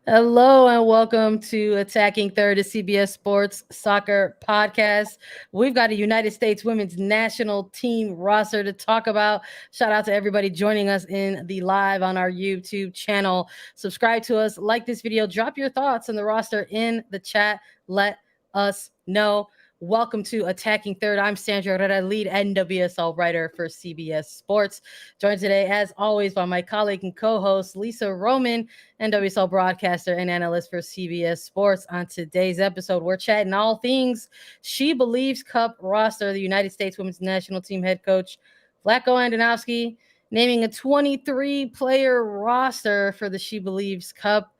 Hello and welcome to Attacking Third, a CBS Sports soccer podcast. We've got a United States women's national team roster to talk about. Shout out to everybody joining us in the live on our YouTube channel. Subscribe to us, like this video, drop your thoughts on the roster in the chat. Let us know. Welcome to Attacking Third. I'm Sandra Herrera, lead NWSL writer for CBS Sports. Joined today, as always, by my colleague and co-host Lisa Roman, NWSL broadcaster and analyst for CBS Sports. On today's episode, we're chatting all things SheBelieves Cup roster. The United States women's national team head coach Vlatko Andonovski naming a 23-player roster for the SheBelieves Cup.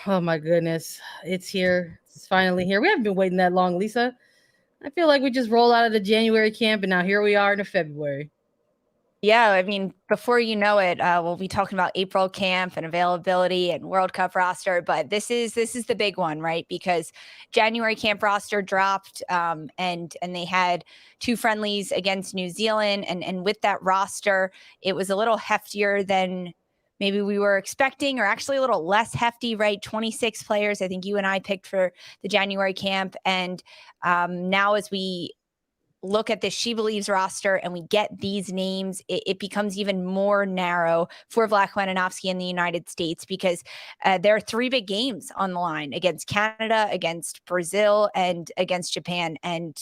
Oh my goodness, it's here. It's finally here. We haven't been waiting that long, Lisa. I feel like we just rolled out of the January camp and now here we are in the February. Yeah, I mean, before you know it, we'll be talking about April camp and availability and World Cup roster. But this is the big one, right? Because January camp roster dropped, and they had two friendlies against New Zealand, and with that roster, it was a little heftier than maybe we were expecting, or actually a little less hefty, right? 26 players, I think you and I picked for the January camp, and now as we look at the SheBelieves roster and we get these names, it becomes even more narrow for Vlatko Andonovski in the United States because there are three big games on the line against Canada, against Brazil, and against Japan. And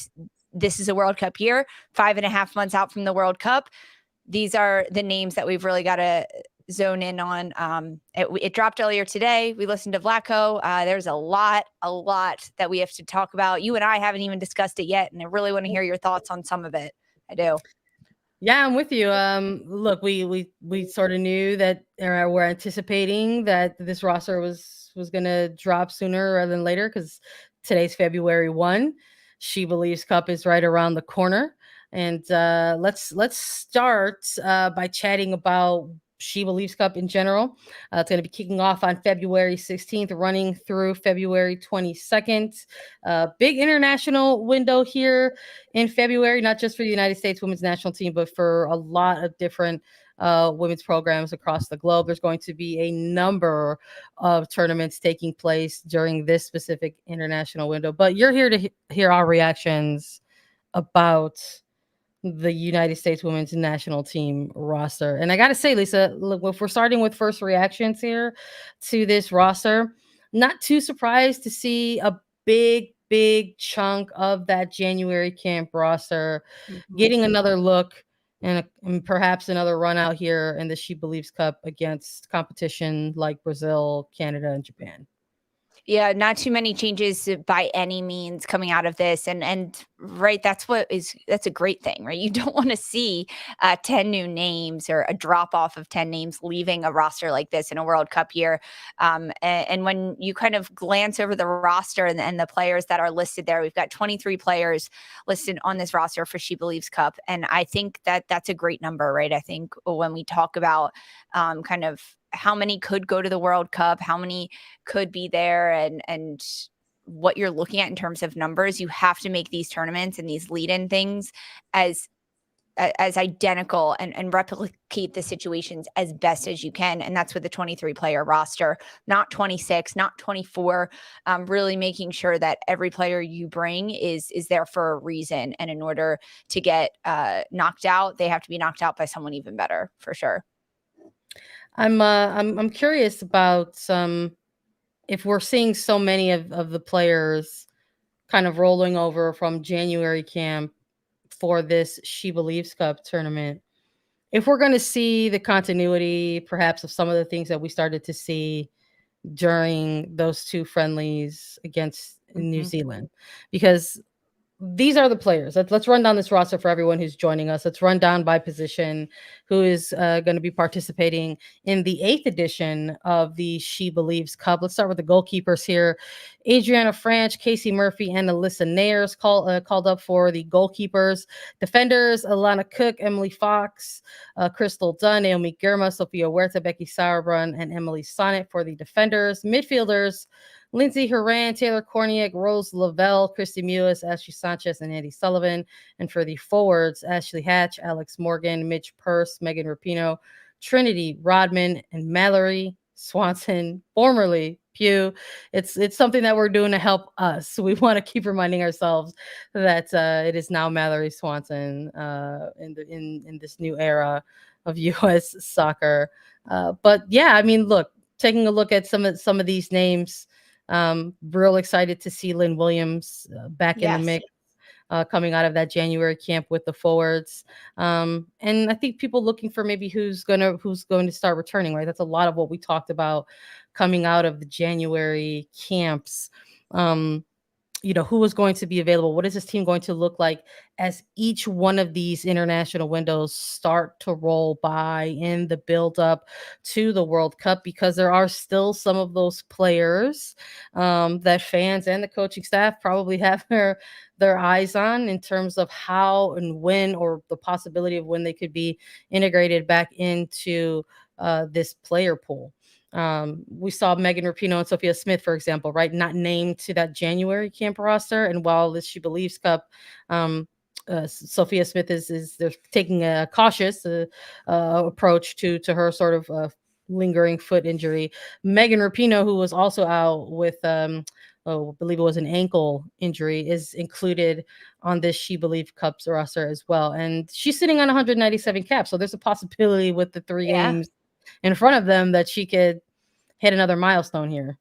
this is a World Cup year, 5.5 months out from the World Cup. These are the names that we've really got to zone in on. It dropped earlier today. We listened to Vlatko. There's a lot that we have to talk about. You and I haven't even discussed it yet, and I really want to hear your thoughts on some of it. I do. Yeah, I'm with you. Look, we sort of knew that, or we're anticipating that this roster was gonna drop sooner rather than later because today's February 1. SheBelieves Cup is right around the corner, and let's start by chatting about SheBelieves Cup in general. It's going to be kicking off on February 16th, running through February 22nd. Big international window here in February, not just for the United States women's national team, but for a lot of different women's programs across the globe. There's going to be a number of tournaments taking place during this specific international window. But you're here to hear our reactions about the United States women's national team roster. And I got to say, Lisa, look, if we're starting with first reactions here to this roster, not too surprised to see a big chunk of that January camp roster getting another look and perhaps another run out here in the SheBelieves Cup against competition like Brazil, Canada, and Japan. Yeah, not too many changes by any means coming out of this, and right, that's a great thing, right? You don't want to see 10 new names or a drop off of 10 names leaving a roster like this in a World Cup year. And when you kind of glance over the roster and the players that are listed there, we've got 23 players listed on this roster for SheBelieves Cup, and I think that's a great number, right? I think when we talk about kind of how many could go to the World Cup, how many could be there, and what you're looking at in terms of numbers, you have to make these tournaments and these lead-in things as identical and replicate the situations as best as you can. And that's with the 23 player roster, not 26, not 24, really making sure that every player you bring is there for a reason. And in order to get knocked out, they have to be knocked out by someone even better, for sure. I'm curious about if we're seeing so many of the players kind of rolling over from January camp for this SheBelieves Cup tournament. If we're going to see the continuity, perhaps, of some of the things that we started to see during those two friendlies against New Zealand, because these are the players. Let's run down this roster for everyone who's joining us. Let's run down by position who is going to be participating in the 8th edition of the SheBelieves Cup. Let's start with the goalkeepers here. Adriana Franch, Casey Murphy, and Alyssa Nayers called up for the goalkeepers. Defenders, Alana Cook, Emily Fox, Crystal Dunn, Naomi Girma, Sophia Huerta, Becky Sauerbrunn, and Emily Sonnet for the defenders. Midfielders, Lindsay Horan, Taylor Korniak, Rose Lavelle, Christy Mewis, Ashley Sanchez, and Andy Sullivan. And for the forwards, Ashley Hatch, Alex Morgan, Mitch Purse, Megan Rapinoe, Trinity Rodman, and Mallory Swanson, formerly Pugh. It's something that we're doing to help us. We want to keep reminding ourselves that it is now Mallory Swanson in this new era of U.S. soccer. But yeah, I mean, look, taking a look at some of these names, real excited to see Lynn Williams back in the Yes. mix. Coming out of that January camp with the forwards, and I think people looking for maybe who's going to start returning. Right, that's a lot of what we talked about coming out of the January camps. Um, who is going to be available? What is this team going to look like as each one of these international windows start to roll by in the build up to the World Cup? Because there are still some of those players that fans and the coaching staff probably have their eyes on in terms of how and when, or the possibility of when they could be integrated back into this player pool. We saw Megan Rapinoe and Sophia Smith, for example, right, not named to that January camp roster. And while this SheBelieves Cup, Sophia Smith is they're taking a cautious approach to her sort of lingering foot injury. Megan Rapinoe, who was also out with I believe it was an ankle injury, is included on this SheBelieves Cup roster as well. And she's sitting on 197 caps. So there's a possibility with the 3 Yeah. games in front of them that she could hit another milestone here.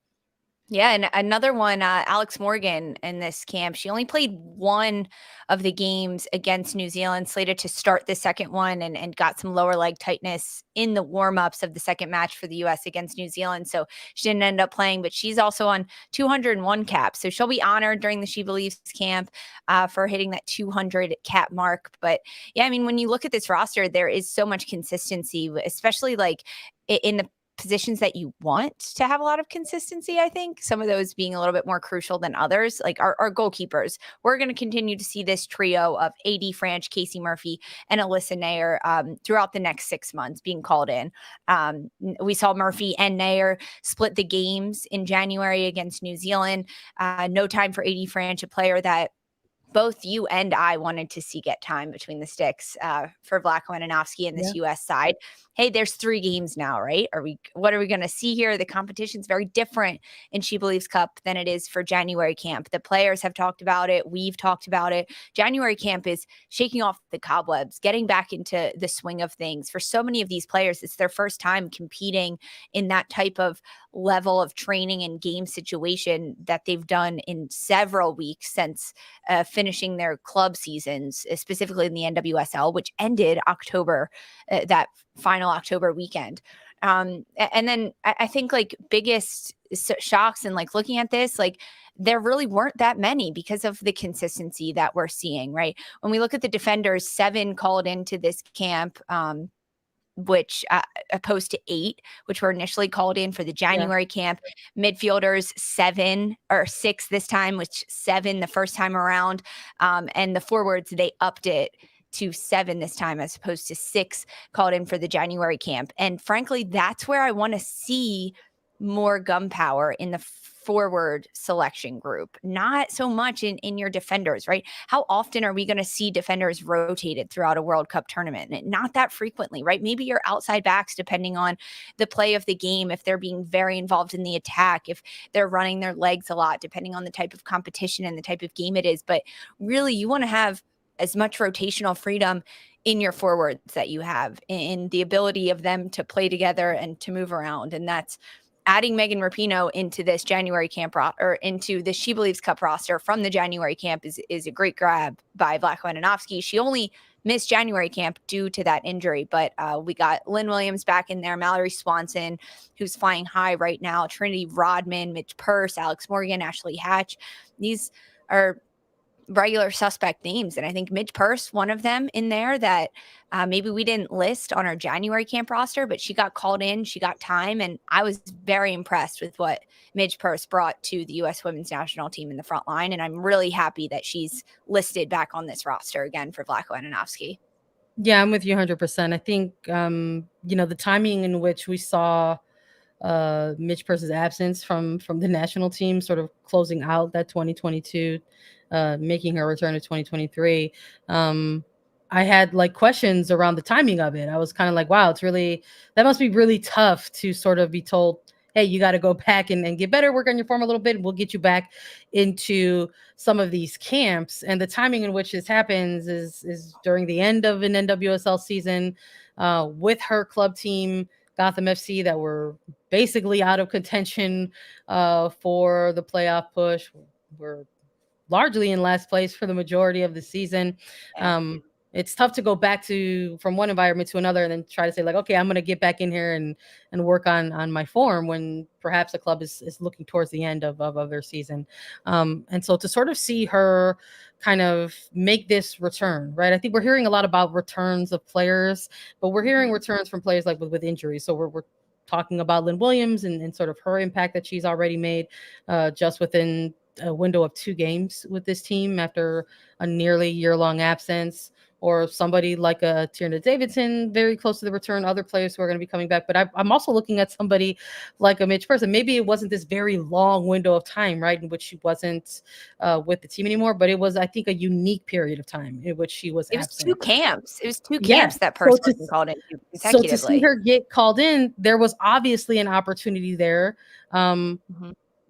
Yeah, and another one, Alex Morgan in this camp. She only played one of the games against New Zealand, slated to start the second one, and got some lower leg tightness in the warm-ups of the second match for the U.S. against New Zealand. So she didn't end up playing, but she's also on 201 caps. So she'll be honored during the SheBelieves camp for hitting that 200 cap mark. But yeah, I mean, when you look at this roster, there is so much consistency, especially like in the positions that you want to have a lot of consistency. I think some of those being a little bit more crucial than others, like our goalkeepers. We're going to continue to see this trio of AD Franch, Casey Murphy, and Alyssa Nair throughout the next 6 months being called in. We saw Murphy and Nair split the games in January against New Zealand. No time for AD Franch, a player that both you and I wanted to see get time between the sticks for Vlatko and this U.S. side. Hey, there's 3 games now, right? What are we going to see here? The competition's very different in SheBelieves Cup than it is for January camp. The players have talked about it. We've talked about it. January camp is shaking off the cobwebs, getting back into the swing of things. For so many of these players, it's their first time competing in that type of level of training and game situation that they've done in several weeks since finishing their club seasons, specifically in the NWSL, which ended October, that final October weekend. And then I think like biggest shocks and like looking at this, like there really weren't that many because of the consistency that we're seeing, right? When we look at the defenders, 7 called into this camp, which opposed to 8, which were initially called in for the January camp. Midfielders 7 or 6 this time, which 7 the first time around. And the forwards, they upped it to 7 this time as opposed to 6 called in for the January camp. And frankly, that's where I want to see more gunpowder in the forward selection group, not so much in your defenders, right? How often are we going to see defenders rotated throughout a World Cup tournament? Not that frequently, right? Maybe your outside backs, depending on the play of the game, if they're being very involved in the attack, if they're running their legs a lot, depending on the type of competition and the type of game it is. But really, you want to have as much rotational freedom in your forwards that you have, in the ability of them to play together and to move around. And that's adding Megan Rapinoe into this January camp or into the SheBelieves Cup roster from the January camp is a great grab by Vlatko. She only missed January camp due to that injury, but we got Lynn Williams back in there, Mallory Swanson, who's flying high right now, Trinity Rodman, Midge Purce, Alex Morgan, Ashley Hatch. These are regular suspect names. And I think Midge Purce, one of them in there that maybe we didn't list on our January camp roster, but she got called in, she got time. And I was very impressed with what Midge Purce brought to the U.S. women's national team in the front line. And I'm really happy that she's listed back on this roster again for Vlatko. Yeah, I'm with you 100%. I think, the timing in which we saw Midge Purce's absence from the national team, sort of closing out that 2022, making her return to 2023. I had like questions around the timing of it. I was kind of like, wow, that must be really tough to sort of be told, hey, you got to go back and get better, work on your form a little bit. We'll get you back into some of these camps. And the timing in which this happens is during the end of an NWSL season with her club team, Gotham FC, that were basically out of contention for the playoff push. We're largely in last place for the majority of the season. Yeah. It's tough to go back to from one environment to another and then try to say like, okay, I'm going to get back in here and work on my form when perhaps a club is looking towards the end of their season. And so to sort of see her kind of make this return, right? I think we're hearing a lot about returns of players, but we're hearing returns from players like with injuries. So we're talking about Lynn Williams and sort of her impact that she's already made just within a window of 2 games with this team after a nearly year-long absence, or somebody like a Tierna Davidson, very close to the return, other players who are going to be coming back. But I'm also looking at somebody like a Midge Person. Maybe it wasn't this very long window of time, right, in which she wasn't with the team anymore, but it was, I think, a unique period of time in which she was absent. It was 2 camps. It was 2 camps that person was called in consecutively. So to see her get called in, there was obviously an opportunity there.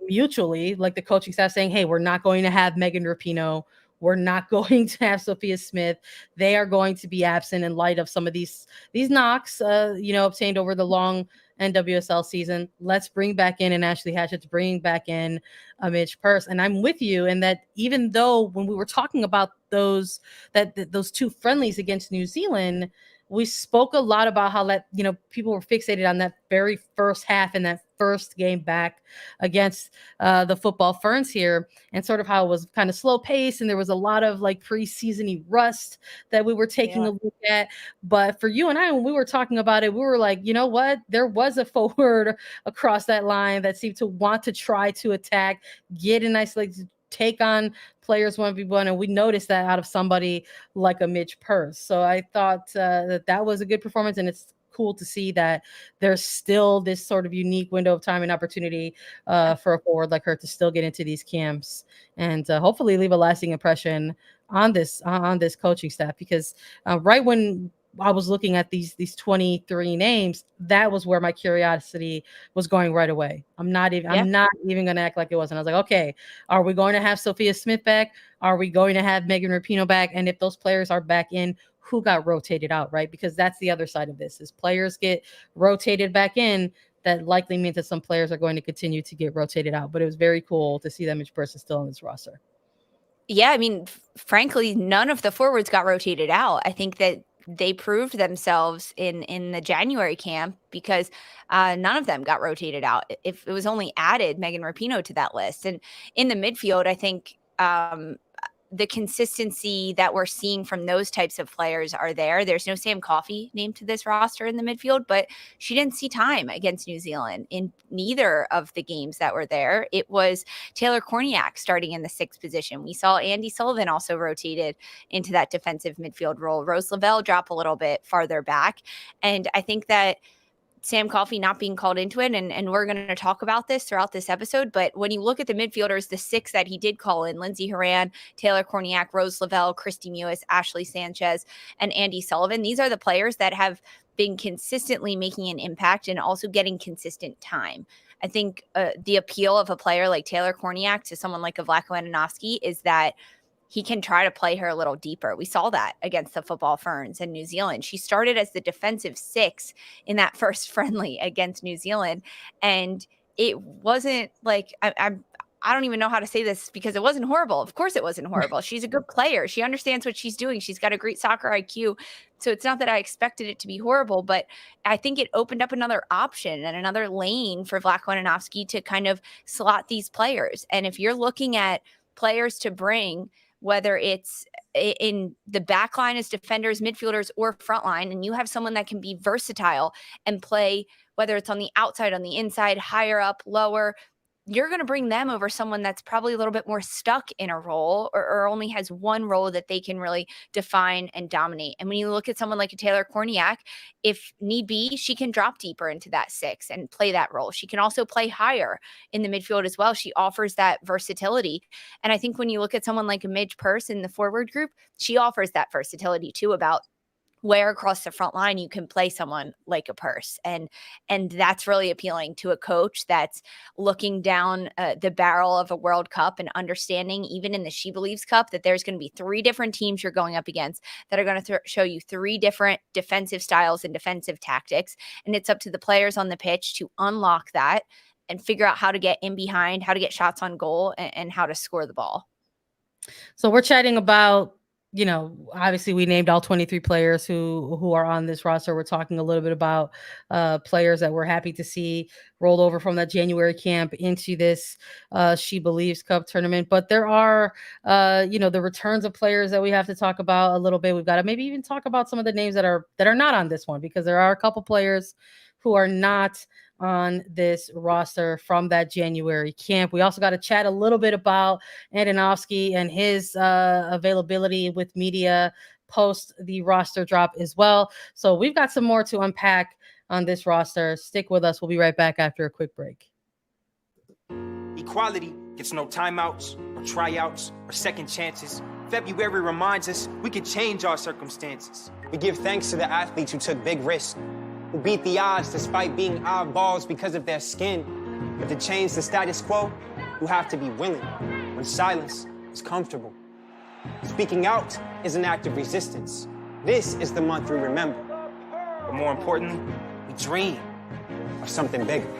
Mutually, like the coaching staff saying, hey, we're not going to have Megan Rapinoe. We're not going to have Sophia Smith. They are going to be absent in light of some of these knocks, obtained over the long NWSL season. Let's bring back in an Ashley Hatchett's bringing back in a Midge Purse. And I'm with you in that even though when we were talking about those 2 friendlies against New Zealand, we spoke a lot about how people were fixated on that very first half and that first game back against the Football Ferns here, and sort of how it was kind of slow pace and there was a lot of like preseason-y rust that we were taking a look at. But for you and I, when we were talking about it, we were like, you know what? There was a forward across that line that seemed to want to try to attack, get a nice take on players 1v1, and we noticed that out of somebody like a Midge Purse. So I thought that was a good performance, and it's cool to see that there's still this sort of unique window of time and opportunity for a forward like her to still get into these camps and hopefully leave a lasting impression on this coaching staff, because right when I was looking at these 23 names, that was where my curiosity was going right away. I'm not even going to act like it wasn't. I was like, okay, are we going to have Sophia Smith back? Are we going to have Megan Rapinoe back? And if those players are back in, who got rotated out, right? Because that's the other side of this, is players get rotated back in. That likely means that some players are going to continue to get rotated out. But it was very cool to see that Midge Purse still on this roster. Yeah, I mean, frankly, none of the forwards got rotated out. I think that they proved themselves in the January camp because none of them got rotated out. If it was only added Megan Rapinoe to that list. And in the midfield, I think the consistency that we're seeing from those types of players are there. There's no Sam Coffey named to this roster in the midfield, but she didn't see time against New Zealand in neither of the games that were there. It was Taylor Korniak starting in the 6th position. We saw Andy Sullivan also rotated into that defensive midfield role. Rose Lavelle drop a little bit farther back. And I think that Sam Coffey not being called into it, and we're going to talk about this throughout this episode, but when you look at the midfielders, the 6 that he did call in, Lindsay Horan, Taylor Korniak, Rose Lavelle, Christy Mewis, Ashley Sanchez, and Andy Sullivan, these are the players that have been consistently making an impact and also getting consistent time. I think the appeal of a player like Taylor Korniak to someone like a Vlatko Andonovski is that he can try to play her a little deeper. We saw that against the Football Ferns in New Zealand. She started as the defensive 6 in that first friendly against New Zealand. And it wasn't like, I don't even know how to say this because it wasn't horrible. Of course it wasn't horrible. She's a good player. She understands what she's doing. She's got a great soccer IQ. So it's not that I expected it to be horrible, but I think it opened up another option and another lane for Vlatko Andonovski to kind of slot these players. And if you're looking at players to bring, whether it's in the back line as defenders, midfielders, or front line, and you have someone that can be versatile and play, whether it's on the outside, on the inside, higher up, lower, you're going to bring them over someone that's probably a little bit more stuck in a role or only has one role that they can really define and dominate. And when you look at someone like a Taylor Korniak, if need be, she can drop deeper into that 6 and play that role. She can also play higher in the midfield as well. She offers that versatility. And I think when you look at someone like a Midge Purse in the forward group, she offers that versatility too, about where across the front line you can play someone like a Purse. And that's really appealing to a coach that's looking down the barrel of a World Cup and understanding, even in the SheBelieves Cup, that there's going to be 3 different teams you're going up against that are going to show you 3 different defensive styles and defensive tactics. And it's up to the players on the pitch to unlock that and figure out how to get in behind, how to get shots on goal, and how to score the ball. So we're chatting about, obviously we named all 23 players who are on this roster. We're talking a little bit about players that we're happy to see rolled over from that January camp into this SheBelieves Cup tournament. But there are, the returns of players that we have to talk about a little bit. We've got to maybe even talk about some of the names that are not on this one, because there are a couple players who are not on this roster from that January camp. We also got to chat a little bit about Andonovski and his availability with media post the roster drop as well. So we've got some more to unpack on this roster. Stick with us. We'll be right back after a quick break. Equality gets no timeouts or tryouts or second chances. February reminds us we can change our circumstances. We give thanks to the athletes who took big risks, who beat the odds despite being oddballs because of their skin. But to change the status quo, you have to be willing when silence is comfortable. Speaking out is an act of resistance. This is the month we remember. But more importantly, we dream of something bigger.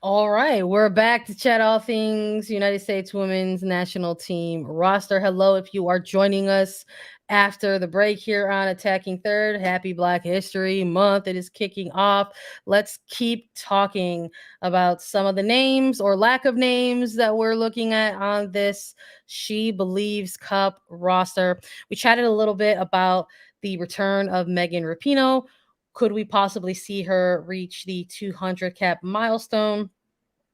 All right, we're back to chat all things United States Women's National Team roster. Hello, if you are joining us after the break here on Attacking Third. Happy Black History Month. It is kicking off. Let's keep talking about some of the names or lack of names that we're looking at on this SheBelieves Cup roster. We chatted a little bit about the return of Megan Rapinoe. Could we possibly see her reach the 200 cap milestone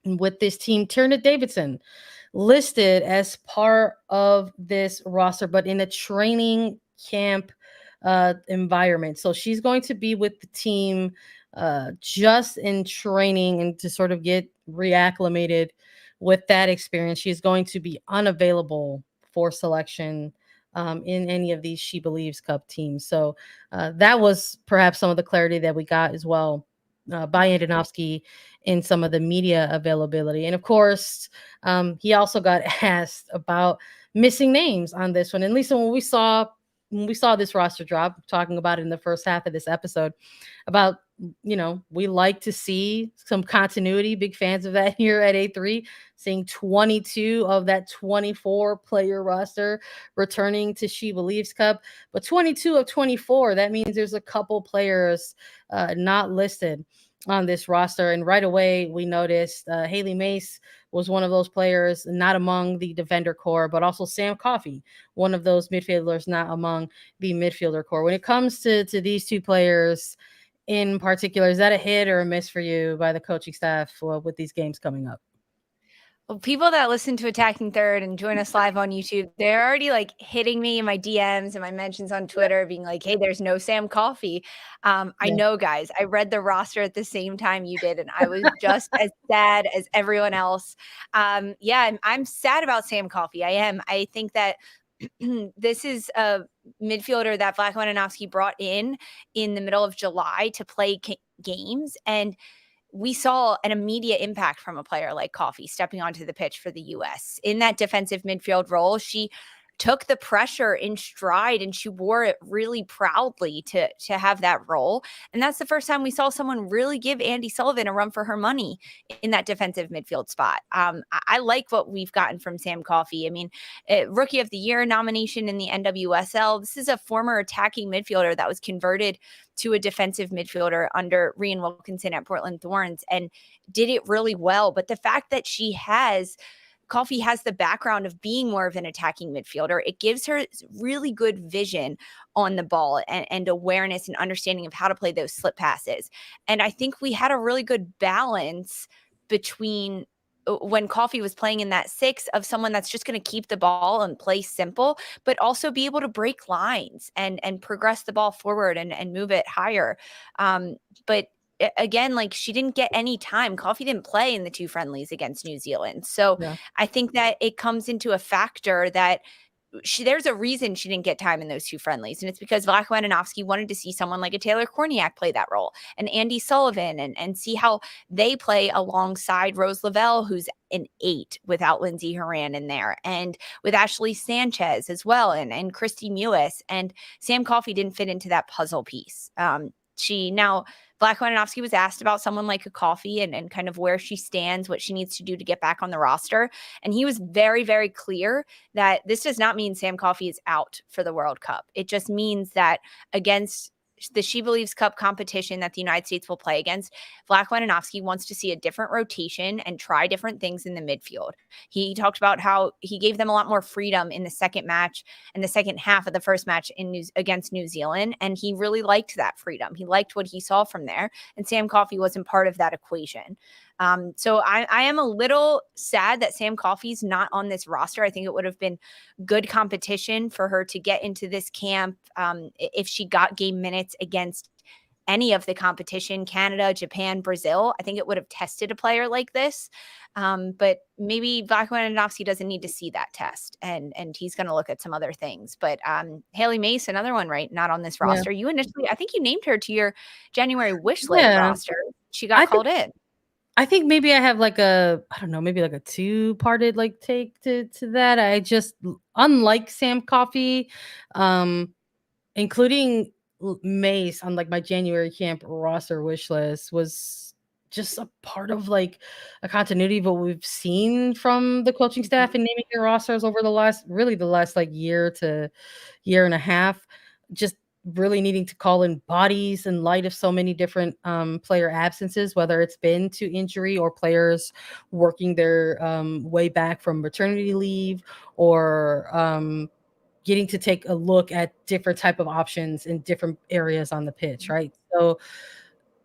with this team? Tierna Davidson listed as part of this roster, but in a training camp environment. So she's going to be with the team just in training and to sort of get reacclimated with that experience. She's going to be unavailable for selection in any of these SheBelieves Cup teams. So that was perhaps some of the clarity that we got as well by Andonovski in some of the media availability. And of course, he also got asked about missing names on this one. And Lisa, when we saw this roster drop, talking about it in the first half of this episode, about, we like to see some continuity, big fans of that here at A3, seeing 22 of that 24 player roster returning to SheBelieves Cup. But 22 of 24, that means there's a couple players not listed on this roster. And right away, we noticed Haley Mace was one of those players not among the defender core, but also Sam Coffey, one of those midfielders not among the midfielder core. When it comes to these two players in particular, is that a hit or a miss for you by the coaching staff with these games coming up? Well, people that listen to Attacking Third and join us live on YouTube, they're already like hitting me in my DMs and my mentions on Twitter being like, hey, there's no Sam Coffey. I know, guys, I read the roster at the same time you did, and I was just as sad as everyone else. I'm sad about Sam Coffey. I am. I think that this is a midfielder that Vlatko Andonovski brought in the middle of July to play games, and we saw an immediate impact from a player like Coffey stepping onto the pitch for the U.S. in that defensive midfield role. She took the pressure in stride and she wore it really proudly to have that role. And that's the first time we saw someone really give Andi Sullivan a run for her money in that defensive midfield spot. I like what we've gotten from Sam Coffey. I mean, Rookie of the Year nomination in the NWSL. This is a former attacking midfielder that was converted to a defensive midfielder under Rian Wilkinson at Portland Thorns and did it really well. But the fact that Coffey has the background of being more of an attacking midfielder, it gives her really good vision on the ball and awareness and understanding of how to play those slip passes. And I think we had a really good balance between when Coffey was playing in that 6 of someone that's just going to keep the ball and play simple, but also be able to break lines and progress the ball forward and move it higher. But again, like, she didn't get any time. Coffey didn't play in the 2 friendlies against New Zealand. So yeah. I think that it comes into a factor that there's a reason she didn't get time in those 2 friendlies. And it's because Vlahovic wanted to see someone like a Taylor Korniak play that role, and Andy Sullivan, and see how they play alongside Rose Lavelle, who's an 8 without Lindsay Horan in there, and with Ashley Sanchez as well, and Christy Mewis, and Sam Coffey didn't fit into that puzzle piece. Vlahovic was asked about someone like a Coffey and kind of where she stands, what she needs to do to get back on the roster. And he was very, very clear that this does not mean Sam Coffey is out for the World Cup. It just means that against the SheBelieves Cup competition that the United States will play against, Vlahovic wants to see a different rotation and try different things in the midfield. He talked about how he gave them a lot more freedom in the second match and the second half of the first match against New Zealand, and he really liked that freedom. He liked what he saw from there, and Sam Coffey wasn't part of that equation. So I am a little sad that Sam Coffey's not on this roster. I think it would have been good competition for her to get into this camp if she got game minutes against any of the competition, Canada, Japan, Brazil. I think it would have tested a player like this. But maybe Vlahovic doesn't need to see that test, and he's going to look at some other things. But Haley Mace, another one, right? Not on this roster. You initially, I think you named her to your January wish list roster. She got called in. I think maybe I have like maybe like a 2-parted like take to that. I just, unlike Sam Coffey, including Mace on like my January camp roster wish list was just a part of like a continuity of what we've seen from the coaching staff and naming their rosters over the last like year to year and a half. Just really needing to call in bodies in light of so many different player absences, whether it's been to injury or players working their way back from maternity leave, or getting to take a look at different type of options in different areas on the pitch, right? So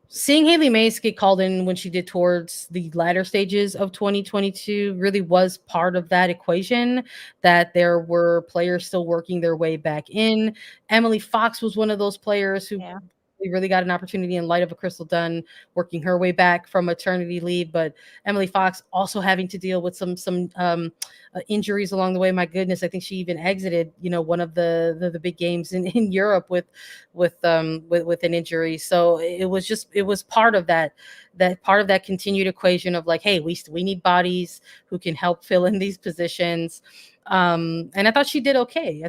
seeing Haley Mace get called in when she did towards the latter stages of 2022 really was part of that equation, that there were players still working their way back in. Emily Fox was one of those players who really got an opportunity in light of a Crystal Dunn working her way back from maternity leave, but Emily Fox also having to deal with some injuries along the way. My goodness, I think she even exited, one of the big games in Europe with an injury. So it was part of that continued equation of like, hey, we need bodies who can help fill in these positions. And I thought she did okay.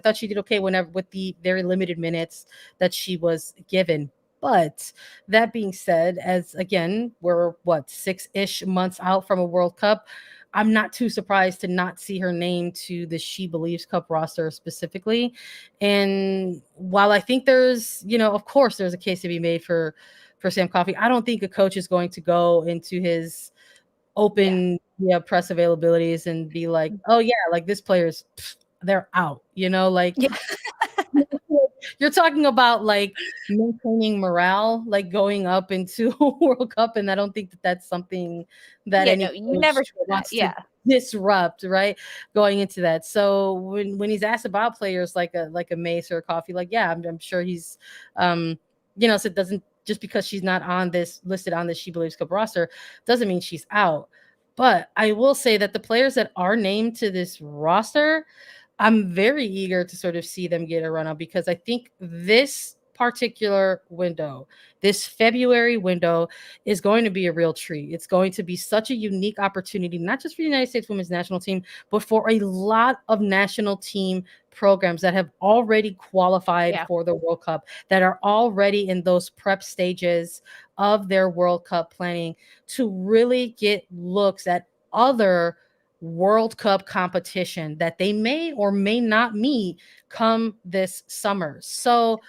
Whenever with the very limited minutes that she was given. But that being said, as again, we're 6-ish months out from a World Cup, I'm not too surprised to not see her named to the SheBelieves Cup roster specifically. And while I think there's, of course, there's a case to be made for Sam Coffey, I don't think a coach is going to go into his open press availabilities and be like, oh yeah, like this player's they're out, like you're talking about like maintaining morale, like going up into a World Cup, and I don't think that's something that you never wants to disrupt, right? Going into that. So when he's asked about players like a Mace or a Coffey, like I'm sure he's so it doesn't, just because she's not listed on this SheBelieves Cup roster doesn't mean she's out. But I will say that the players that are named to this roster, I'm very eager to sort of see them get a run up, because I think this particular window, this February window, is going to be a real treat. It's going to be such a unique opportunity, not just for the United States women's national team, but for a lot of national team programs that have already qualified for the World Cup, that are already in those prep stages of their World Cup planning, to really get looks at other World Cup competition that they may or may not meet come this summer. So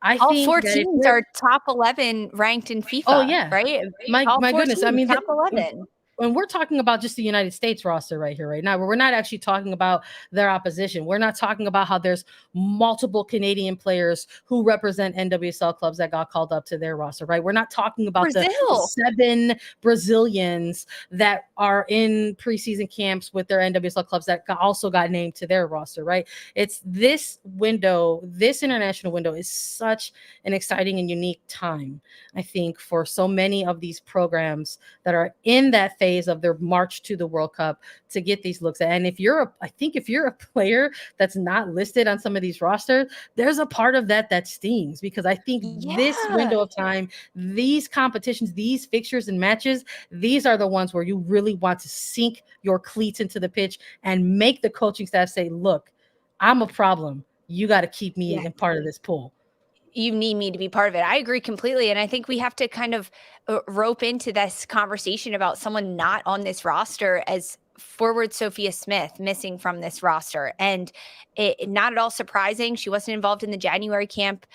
all think 4 teams are top 11 ranked in FIFA. Oh yeah, right? My goodness, I mean, top 11. When we're talking about just the United States roster right here, right now, we're not actually talking about their opposition. We're not talking about how there's multiple Canadian players who represent NWSL clubs that got called up to their roster, right? We're not talking about the 7 Brazilians that are in preseason camps with their NWSL clubs that also got named to their roster, right? It's this window, this international window is such an exciting and unique time, I think, for so many of these programs that are in that phase phase of their march to the World Cup to get these looks. And if you're a player that's not listed on some of these rosters, there's a part of that stings, because I think this window of time, these competitions, these fixtures and matches, these are the ones where you really want to sink your cleats into the pitch and make the coaching staff say, look, I'm a problem. You got to keep me in part of this pool. You need me to be part of it. I agree completely. And I think we have to kind of rope into this conversation about someone not on this roster as forward Sophia Smith missing from this roster. And not at all surprising. She wasn't involved in the January camp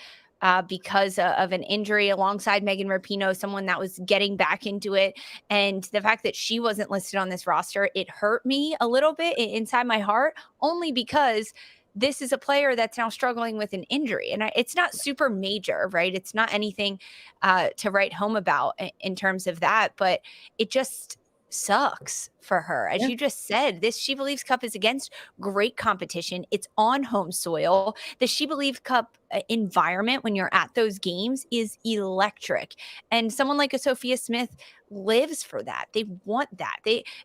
because of an injury alongside Megan Rapinoe, someone that was getting back into it. And the fact that she wasn't listed on this roster, it hurt me a little bit inside my heart, only because this is a player that's now struggling with an injury. And it's not super major, right? It's not anything to write home about in terms of that, but it just sucks for her. As you just said, this SheBelieves Cup is against great competition. It's on home soil. The SheBelieves Cup environment when you're at those games is electric. And someone like a Sophia Smith lives for that. They want that.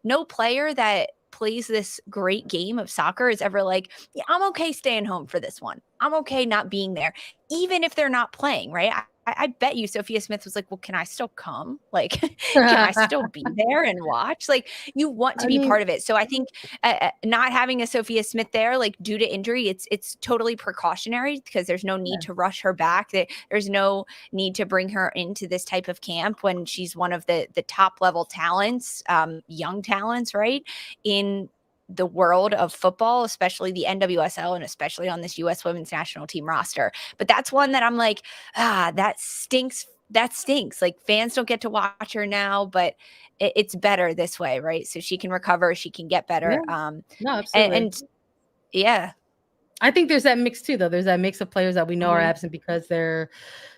No player that plays this great game of soccer is ever like, yeah, I'm okay staying home for this one. I'm okay not being there, even if they're not playing, right? I bet you Sophia Smith was like, well, can I still come? Like, can I still be there and watch? Like, you want to be part of it. So I think not having a Sophia Smith there, like due to injury, it's totally precautionary, because there's no need to rush her back. There's no need to bring her into this type of camp when she's one of the top level talents, young talents, right? In the world of football, especially the NWSL and especially on this US women's national team roster. But that's one that I'm like, that stinks. That stinks. Like, fans don't get to watch her now, but it's better this way, right? So she can recover, she can get better. No, absolutely. And yeah. I think there's that mix too, though. There's that mix of players that we know are absent because they're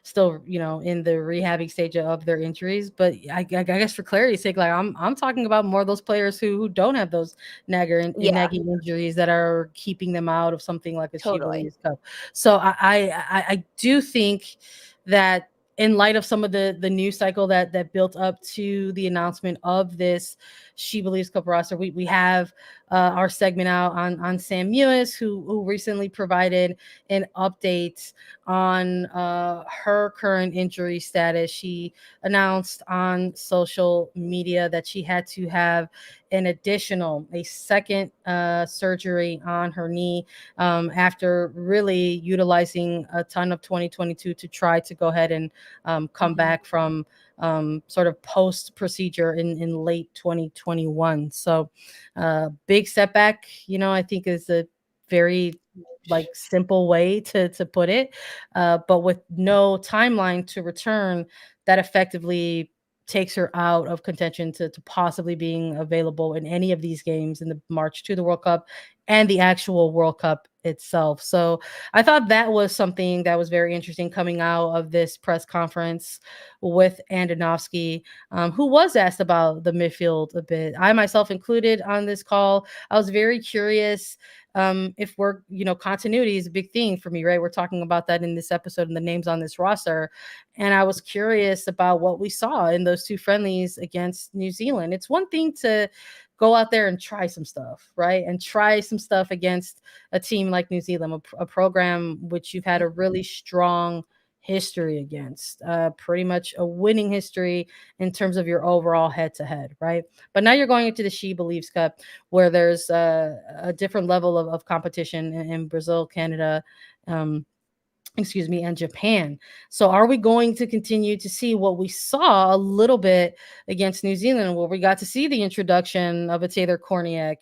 still, in the rehabbing stage of their injuries. But I guess for clarity's sake, like I'm talking about more of those players who don't have those nagging injuries that are keeping them out of something like a SheBelieves Cup. So I do think that in light of some of the news cycle that built up to the announcement of this SheBelieves Cup roster, we have our segment out on Sam Mewis, who recently provided an update on her current injury status. She announced on social media that she had to have a second surgery on her knee after really utilizing a ton of 2022 to try to go ahead and come back from sort of post procedure in late 2021. So big setback, I think is a very simple way to put it, but with no timeline to return, that effectively takes her out of contention to possibly being available in any of these games in the March to the World Cup and the actual World Cup itself. So I thought that was something that was very interesting coming out of this press conference with Andonovski, who was asked about the midfield a bit. I myself included on this call. I was very curious if continuity is a big thing for me, right? We're talking about that in this episode and the names on this roster. And I was curious about what we saw in those two friendlies against New Zealand. It's one thing to go out there and try some stuff, right? And try some stuff against a team like New Zealand, a program which you've had a really strong history against, pretty much a winning history in terms of your overall head-to-head, right? But now you're going into the SheBelieves Cup, where there's a different level of competition in Brazil, Canada, and Japan. So are we going to continue to see what we saw a little bit against New Zealand, where we got to see the introduction of a Taylor Korniak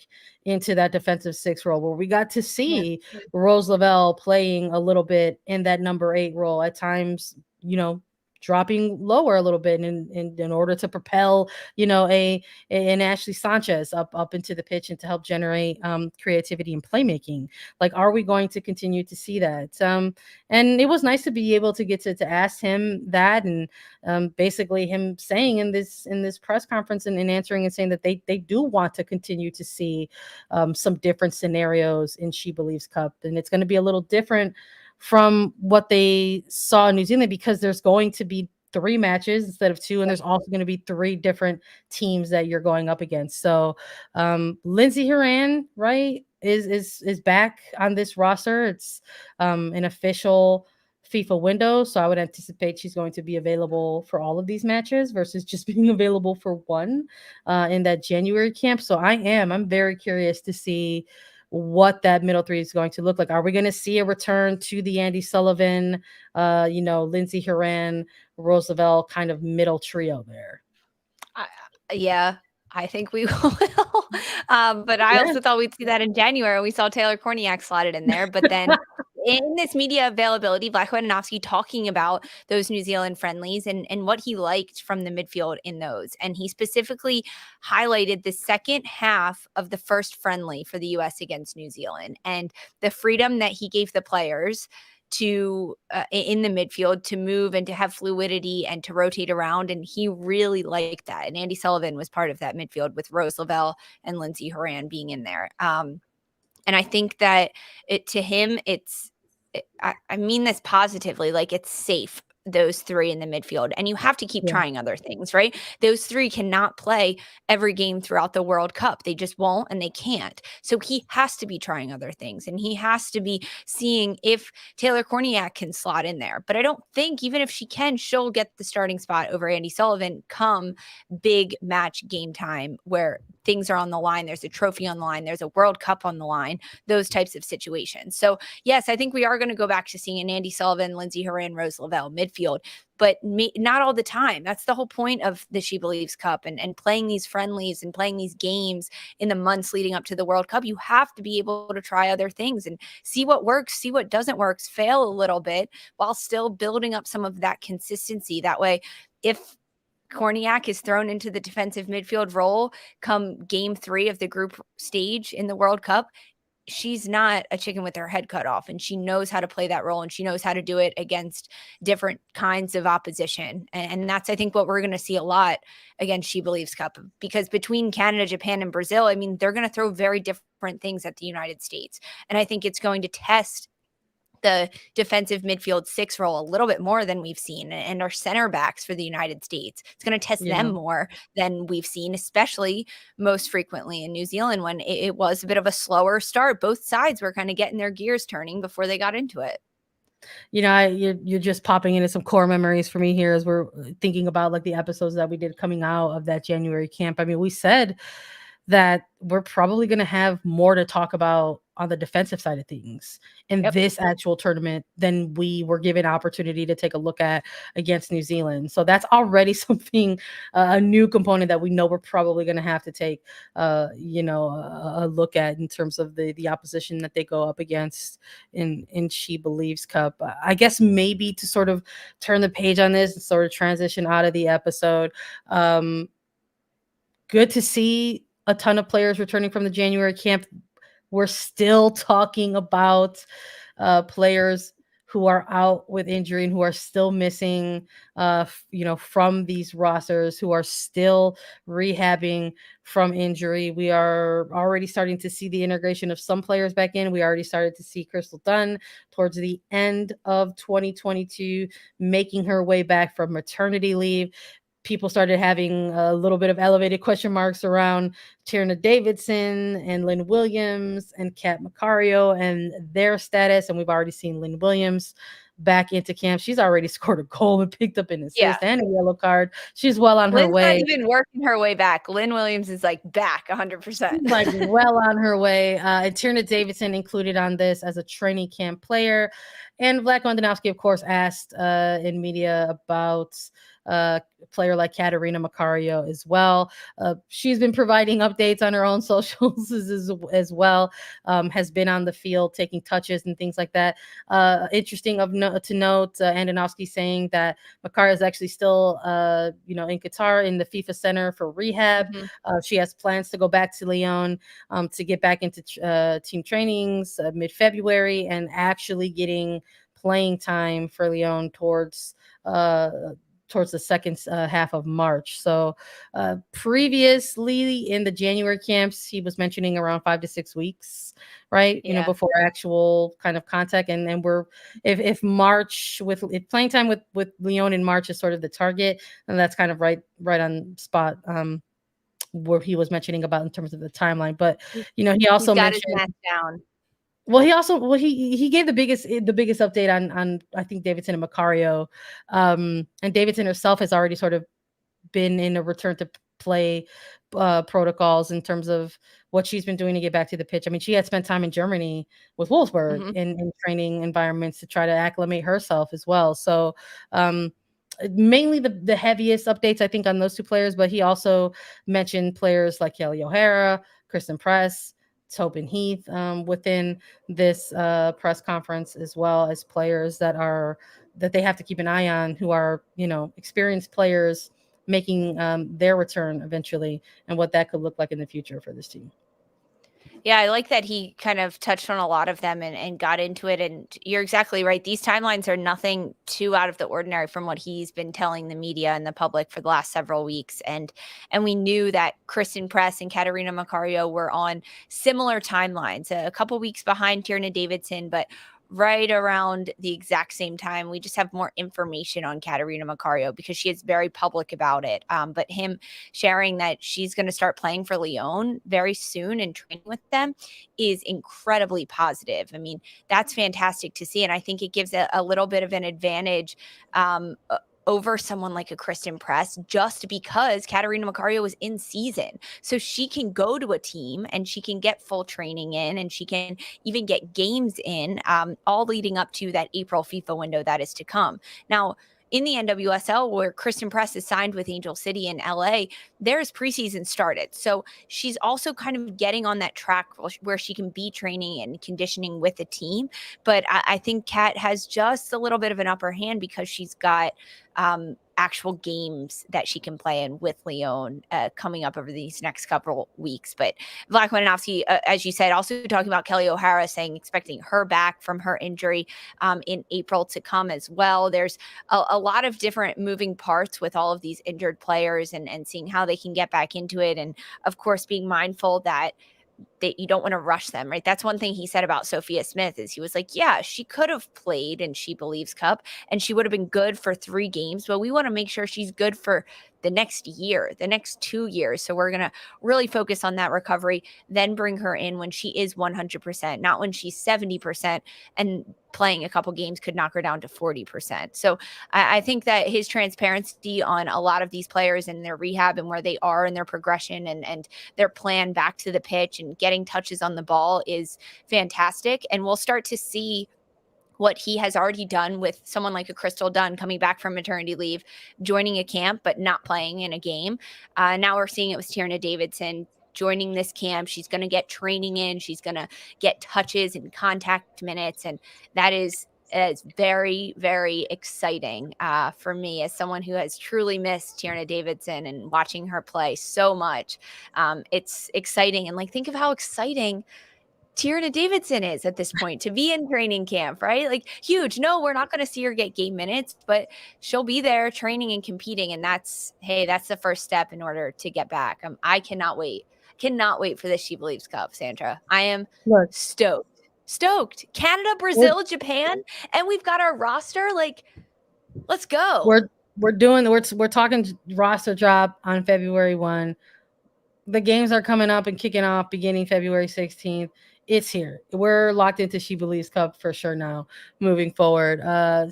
into that defensive six role, where we got to see Rose Lavelle playing a little bit in that number 8 role at times, dropping lower a little bit in order to propel, an Ashley Sanchez up into the pitch and to help generate creativity and playmaking. Like, are we going to continue to see that? And it was nice to be able to get to ask him that, and basically him saying in this press conference and answering and saying that they do want to continue to see some different scenarios in SheBelieves Cup, and it's going to be a little different from what they saw in New Zealand, because there's going to be 3 matches instead of 2, and there's also going to be 3 different teams that you're going up against. So Lindsey Horan, right, is back on this roster. It's an official FIFA window, so I would anticipate she's going to be available for all of these matches versus just being available for one in that January camp. So I'm very curious to see what that middle three is going to look like. Are we going to see a return to the Andy Sullivan, Lindsey Horan, Roosevelt kind of middle trio there? Yeah, I think we will. But I also thought we'd see that in January. We saw Taylor Korniak slotted in there. But then in this media availability, Vlatko Andonovski talking about those New Zealand friendlies and what he liked from the midfield in those. And he specifically highlighted the second half of the first friendly for the U.S. against New Zealand and the freedom that he gave the players to in the midfield to move and to have fluidity and to rotate around. And he really liked that. And Andy Sullivan was part of that midfield with Rose Lavelle and Lindsey Horan being in there. And I think that to him, I mean this positively, like it's safe, those 3 in the midfield, and you have to keep trying other things, right? Those 3 cannot play every game throughout the World Cup. They just won't, and they can't. So he has to be trying other things, and he has to be seeing if Taylor Korniak can slot in there. But I don't think, even if she can, she'll get the starting spot over Andy Sullivan come big match game time where things are on the line. There's a trophy on the line. There's a World Cup on the line, those types of situations. So yes, I think we are going to go back to seeing an Andy Sullivan, Lindsey Horan, Rose Lavelle midfield, but not all the time. That's the whole point of the SheBelieves Cup and playing these friendlies and playing these games in the months leading up to the World Cup. You have to be able to try other things and see what works, see what doesn't work, fail a little bit while still building up some of that consistency. That way, if Korniak is thrown into the defensive midfield role come game 3 of the group stage in the World Cup, she's not a chicken with her head cut off, and she knows how to play that role, and she knows how to do it against different kinds of opposition. And that's, I think, what we're going to see a lot against SheBelieves Cup, because between Canada, Japan, and Brazil, I mean, they're going to throw very different things at the United States. And I think it's going to test the defensive midfield 6 role a little bit more than we've seen, and our center backs for the United States. It's going to test them more than we've seen, especially most frequently in New Zealand when it was a bit of a slower start. Both sides were kind of getting their gears turning before they got into it. You're just popping into some core memories for me here as we're thinking about like the episodes that we did coming out of that January camp. I mean, we said that we're probably going to have more to talk about on the defensive side of things in this actual tournament than we were given opportunity to take a look at against New Zealand. So that's already something, a new component that we know we're probably going to have to take, a look at in terms of the opposition that they go up against in SheBelieves Cup. I guess maybe to sort of turn the page on this and sort of transition out of the episode. Good to see a ton of players returning from the January camp. We're still talking about players who are out with injury and who are still missing, from these rosters, who are still rehabbing from injury. We are already starting to see the integration of some players back in. We already started to see Crystal Dunn towards the end of 2022 making her way back from maternity leave. People started having a little bit of elevated question marks around Tierna Davidson and Lynn Williams and Kat Macario and their status. And we've already seen Lynn Williams back into camp. She's already scored a goal and picked up an assist and a yellow card. She's well on her way. Lynn's not even working her way back. Lynn Williams is like back 100%. Like well on her way. And Tierna Davidson included on this as a training camp player. And Vlatko Andonovski, of course, asked in media about a player like Katerina Macario as well. She's been providing updates on her own socials as well, has been on the field taking touches and things like that. Interesting to note, Andonovski saying that Macario is actually still in Qatar in the FIFA Center for Rehab. She has plans to go back to Lyon to get back into team trainings mid-February and actually getting playing time for Lyon towards towards the second half of March. So previously in the January camps, he was mentioning around 5 to 6 weeks, right? Yeah. Before actual kind of contact. And then if March if playing time with Lyon in March is sort of the target, and that's kind of right on spot. Where he was mentioning about in terms of the timeline, but he also got his mentioned match down. Well, he gave the biggest update on I think Davidson and Macario, and Davidson herself has already sort of been in a return to play protocols in terms of what she's been doing to get back to the pitch. I mean, she had spent time in Germany with Wolfsburg in training environments to try to acclimate herself as well. So mainly the heaviest updates I think on those two players, but he also mentioned players like Kelly O'Hara, Kristen Press, Tobin Heath within this press conference, as well as players that they have to keep an eye on, who are experienced players making their return eventually, and what that could look like in the future for this team. Yeah, I like that he kind of touched on a lot of them and got into it. And you're exactly right. These timelines are nothing too out of the ordinary from what he's been telling the media and the public for the last several weeks. And we knew that Kristen Press and Katarina Macario were on similar timelines, a couple weeks behind Tierna Davidson, but right around the exact same time. We just have more information on Katarina Macario because she is very public about it. But him sharing that she's going to start playing for Lyon very soon and training with them is incredibly positive. I mean, that's fantastic to see. And I think it gives a little bit of an advantage over someone like a Kristen Press, just because Katarina Macario is in season. So she can go to a team and she can get full training in, and she can even get games in, all leading up to that April FIFA window that is to come. Now, in the NWSL, where Kristen Press is signed with Angel City in LA, there's preseason started. So she's also kind of getting on that track where she can be training and conditioning with the team. But I think Kat has just a little bit of an upper hand because she's got actual games that she can play in with Lyon coming up over these next couple weeks. But Vlad Wojnarowski, as you said, also talking about Kelly O'Hara, saying expecting her back from her injury in April to come as well. There's a lot of different moving parts with all of these injured players and seeing how they can get back into it. And of course, being mindful that you don't want to rush them, right? That's one thing he said about Sophia Smith, is he was like, yeah, she could have played in SheBelieves Cup and she would have been good for 3 games, but we want to make sure she's good for the next year, the next 2 years. So we're going to really focus on that recovery, then bring her in when she is 100%, not when she's 70%, and playing a couple games could knock her down to 40%. So I think that his transparency on a lot of these players and their rehab and where they are in their progression and their plan back to the pitch and getting touches on the ball is fantastic. And we'll start to see what he has already done with someone like a Crystal Dunn coming back from maternity leave, joining a camp, but not playing in a game. Now we're seeing it with Tierna Davidson joining this camp. She's going to get training in. She's going to get touches and contact minutes. And that is very, very exciting for me as someone who has truly missed Tierna Davidson and watching her play so much. It's exciting. And think of how exciting Tierna Davidson is at this point to be in training camp, right? Huge. No, we're not going to see her get game minutes, but she'll be there training and competing. And that's the first step in order to get back. I cannot wait. Cannot wait for this SheBelieves Cup, Sandra. I am stoked. Canada, Brazil, Japan, and we've got our roster. Let's go. We're talking roster drop on February 1. The games are coming up and kicking off beginning February 16th. It's here. We're locked into SheBelieves Cup for sure now, moving forward.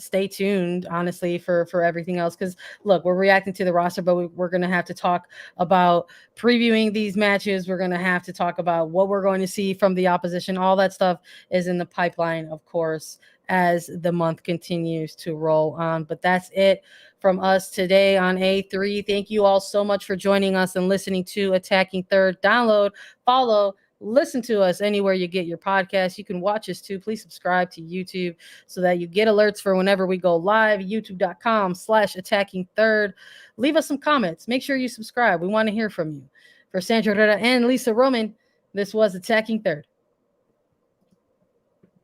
Stay tuned, honestly, for everything else. Because, look, we're reacting to the roster, but we're going to have to talk about previewing these matches. We're going to have to talk about what we're going to see from the opposition. All that stuff is in the pipeline, of course, as the month continues to roll on. But that's it from us today on A3. Thank you all so much for joining us and listening to Attacking Third. Download, follow, listen to us anywhere you get your podcasts. You can watch us too. Please subscribe to YouTube so that you get alerts for whenever we go live. YouTube.com/Attacking Third. Leave us some comments. Make sure you subscribe. We want to hear from you. For Sandra Herrera and Lisa Roman, this was Attacking Third.